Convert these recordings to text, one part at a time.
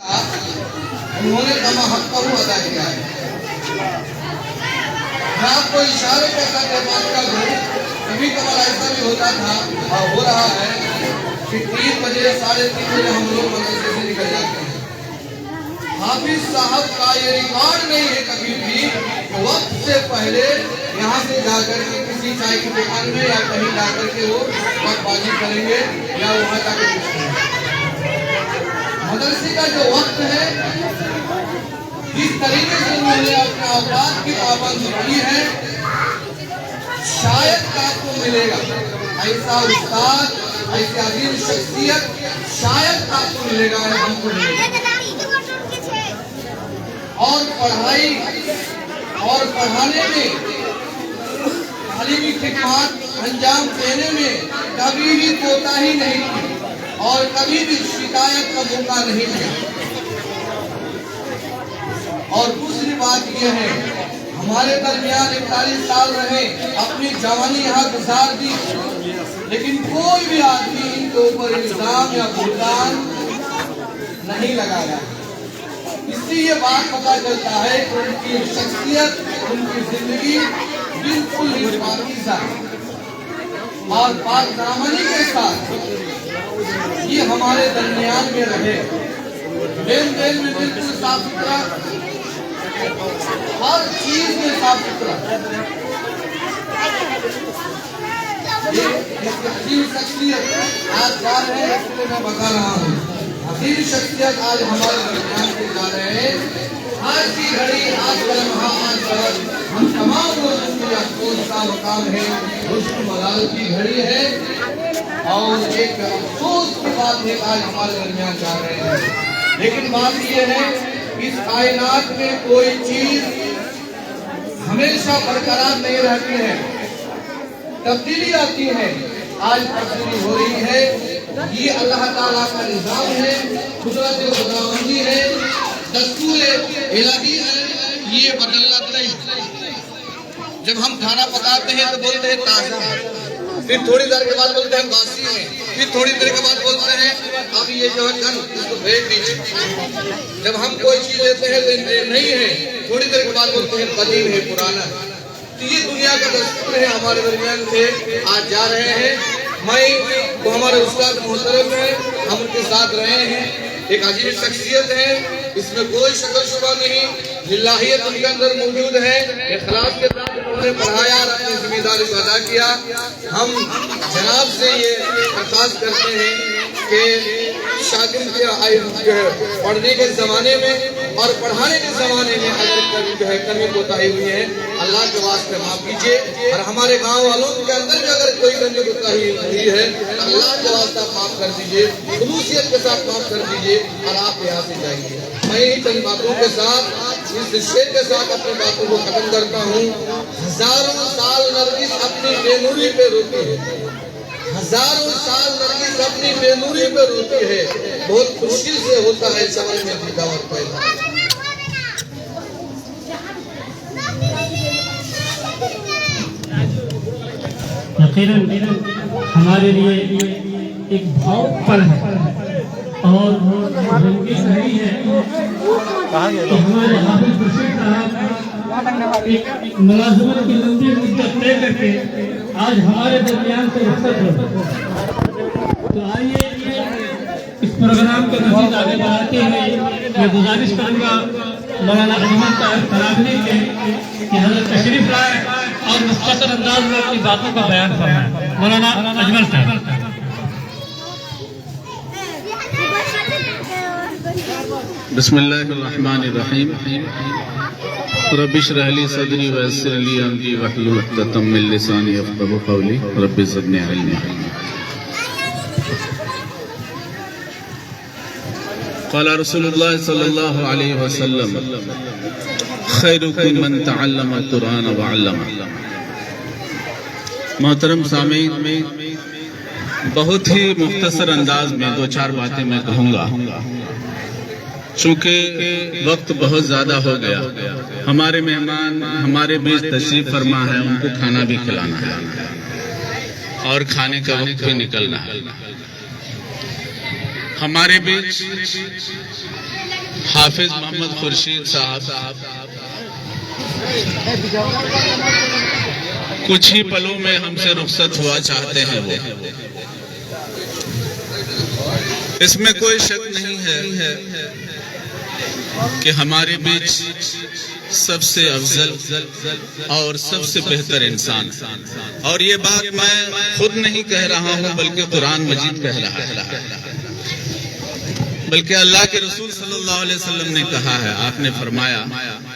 उन्होंने तमाम हक को अदा किया है। मैं आपको इशारे के साथ बात कर दूं, कभी कभार ऐसा भी होता था और हो रहा है कि 3 बजे 3:30 बजे हम लोग मदरसे से निकल जाते हैं। हाफिज साहब का ये रिकॉर्ड नहीं है कभी भी वक्त से पहले यहाँ से जाकर के किसी चाय की दुकान में या कहीं जाकर के वो वक्तबाजी करेंगे या वहाँ जाकर मदरसे का जो वक्त है जिस तरीके से उन्होंने अपने औकात की पाबंदी की है, शायद आपको मिलेगा ऐसा उस्ताद, ऐसी अजीम शख्सियत शायद आपको मिलेगा या हमको मिलेगा। और पढ़ाई और पढ़ाने में तालीमी खिदमत अंजाम देने में कभी भी कोताही नहीं की और कभी भी शिकायत का मौका नहीं दिया। और दूसरी बात यह है, हमारे दरमियान 41 साल रहे, अपनी जवानी यहाँ गुजार दी, लेकिन कोई भी आदमी इनके ऊपर इल्जाम या बुहतान नहीं लगाया। इससे ये बात पता चलता है कि उनकी शख्सियत, उनकी जिंदगी बिल्कुल ही पाकीज़ा और पाकदामनी के साथ ये हमारे दरमियान में रहे। लेन देन में बिल्कुल साफ सुथरा, हर चीज में साफ सुथरा। अजीम शख्सियत आज जा रहे हैं, इसलिए मैं बता रहा हूँ। अजीम शख्सियत आज हमारे दरमियान से जा रहे हैं। आज की घड़ी, आज का लम्हा, आज हम तमाम लोगों के अफसोस का मकाम है, रुश्क मलाल की घड़ी है। और एक अफसोस की बात है, आज हमारे दरमियान जा रहे हैं। लेकिन बात यह है, इस कायनात में कोई चीज हमेशा बरकरार नहीं रहती है, तब्दीली आती है। आज तब्दीली हो रही है, ये अल्लाह ताला का निजाम है, कुदरत खुदाबंदी है, दस्तूर इलाही है, ये बदलना नहीं। जब हम खाना पकाते हैं तो बोलते हैं ताजा है, फिर थोड़ी देर के बाद बोलते हैं बासी है, फिर थोड़ी देर के बाद बोलते हैं अब ये जो है कल इसको भेज दीजिए। जब हम कोई चीज लेते हैं नहीं है, थोड़ी देर के बाद बोलते हैं कदीम है, पुराना। तो ये दुनिया का दस्तूर है। हमारे दरमियान से आज जा रहे हैं। मैं वो हमारे उस्ताद मोहतरम है, हम उनके साथ रहे हैं। एक अजीब शख्सियत है, इसमें कोई शक शुबा नहीं। जिल्लाहियत उनके अंदर मौजूद है, इखलास के साथ उन्होंने पढ़ाया और अपनी जिम्मेदारी को अदा किया। हम जनाब से ये दरख्वास्त करते हैं कि शागिर्द के पढ़ने के ज़माने में और पढ़ाने के ज़माने में अगर जो है कमी कोताही हुई है, अल्लाह के वास्ते माफ़ कीजिए। और हमारे गांव वालों के अंदर भी अगर कोई कमी कोताही हुई है, अल्लाह के वास्ते माफ़ कर दीजिए, खुलूसियत के साथ माफ़ कर दीजिए और आप यहाँ से जाइए। मैं इन चंद बातों के साथ, इस शेर के साथ अपनी बातों को खत्म करता हूँ। हजारों साल नरगिस अपनी बेनूरी पे रोती है, हजारों साल नरगिस अपनी बेनूरी पे रोती है। बहुत मुश्किल से होता है समझ में दावत पैदा। यकीनन हमारे लिए एक भावुक पल है और रंगी सही है तो हमारे हाफिज खुर्शीद साहब एक मुलाजमत की लंबी मुद्दत तय करके आज हमारे दरमियान से रुखसत हो। तो आइए इस प्रोग्राम को मज़ीद आगे बढ़ाते हुए मैं गुजारिश करूँगा मौलाना अजमल तरावनी के कि हज़रत तशरीफ लाए और मुख्तसर अंदाज में अपनी बातों का बयान फरमाएं। मौलाना अजमल साहब। बिस्मिल्लाहिर्रहमानिर्रहीम। रब्बि इश्रह ली सदरी व यस्सिर ली अमरी वहलुल उक़दतम मिन लिसानी यफ़क़हू क़ौली। रब्बि ज़िदनी इल्मा। क़ाल रसूलुल्लाह सल्लल्लाहु अलैहि वसल्लम खैरुकुम मन तअल्लम अल-कुरान व अल्लमा। मोहतरम सामीन, बहुत ही मुख्तसर अंदाज में 2-4 बातें मैं कहूँगा, चूँकि वक्त बहुत ज़्यादा हो गया। हमारे मेहमान हमारे बीच तशरीफ फरमा है, उनको खाना भी खिलाना है और खाने का वक्त भी निकलना है। हमारे बीच हाफिज मोहम्मद खुर्शीद साहब कुछ ही पलों में हमसे रुखसत हुआ चाहते हैं वो। इसमें कोई शक नहीं है कि हमारे बीच सबसे अफजल और सबसे बेहतर इंसान, और ये बात मैं खुद नहीं कह रहा हूं बल्कि कुरान मजीद कह रहा है, बल्कि अल्लाह के रसूल सल्लल्लाहु अलैहि वसल्लम ने कहा है, आपने फरमाया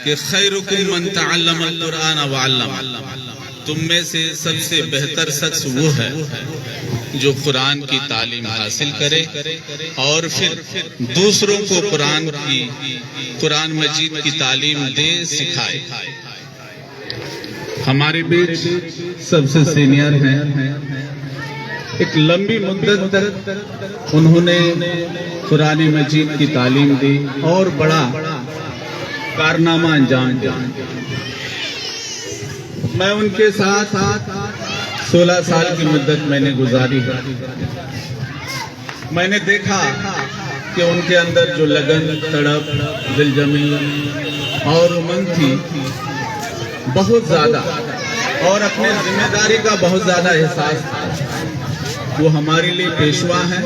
कि खैरुकुम मन तअल्लमल कुरान व अल्लम, तुम में से सबसे बेहतर शख्स वो है जो कुरान की तालीम हासिल करे और फिर दूसरों को कुरान मजीद की तालीम दे, सिखाए। हमारे बीच सबसे सीनियर हैं, एक लंबी मुद्दत तक उन्होंने कुरान मजीद की तालीम दी और बड़ा कारनामा अंजाम दिया। मैं उनके साथ 16 साल की मुद्दत मैंने गुजारी है। मैंने देखा कि उनके अंदर जो लगन, तड़प, दिलजमी और उमंग थी बहुत ज्यादा, और अपने जिम्मेदारी का बहुत ज्यादा एहसास था। वो हमारे लिए पेशवा है,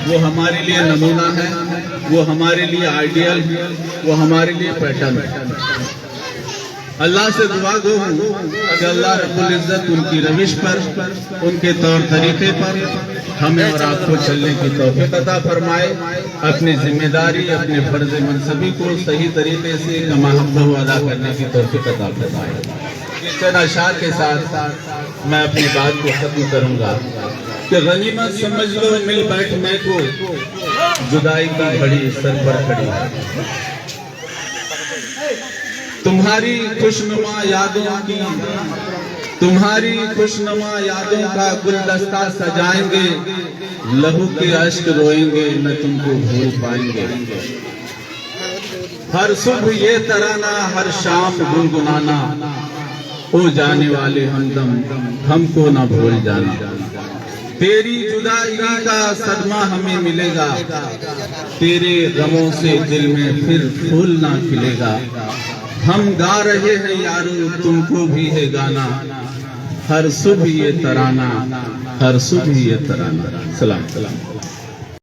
वो हमारे लिए नमूना है, वो हमारे लिए आइडियल है, वो हमारे लिए पैटर्न है। अल्लाह से दुआ गो हूँ कि अल्लाह रब्बुल इज्जत उनकी रविश पर, उनके तौर तरीके पर हमें और आपको चलने की तौफीक अता फरमाए। अपनी जिम्मेदारी, अपने फर्ज मनसबी को सही तरीके से कमा हक़्क़हू अदा करने की तौफीक अता फरमाए। चंद अशार के साथ मैं अपनी बात को खत्म करूंगा कि गनीमत समझ लो मिल बैठने को, जुदाई की घड़ी सर पर खड़ी है। तुम्हारी खुशनुमा यादों का गुलदस्ता सजाएंगे, लहू के अश्क रोएंगे, न तुमको भूल पाएंगे। हर सुबह ये तराना, हर शाम गुनगुनाना, ओ जाने वाले हमदम हमको न भूल जाना। तेरी जुदाई का सदमा हमें मिलेगा, तेरे गमों से दिल में फिर फूल ना खिलेगा। हम गा रहे हैं यारो, तुमको भी है गाना, हर सुबह ये तराना, हर सुबह ये तराना। सलाम।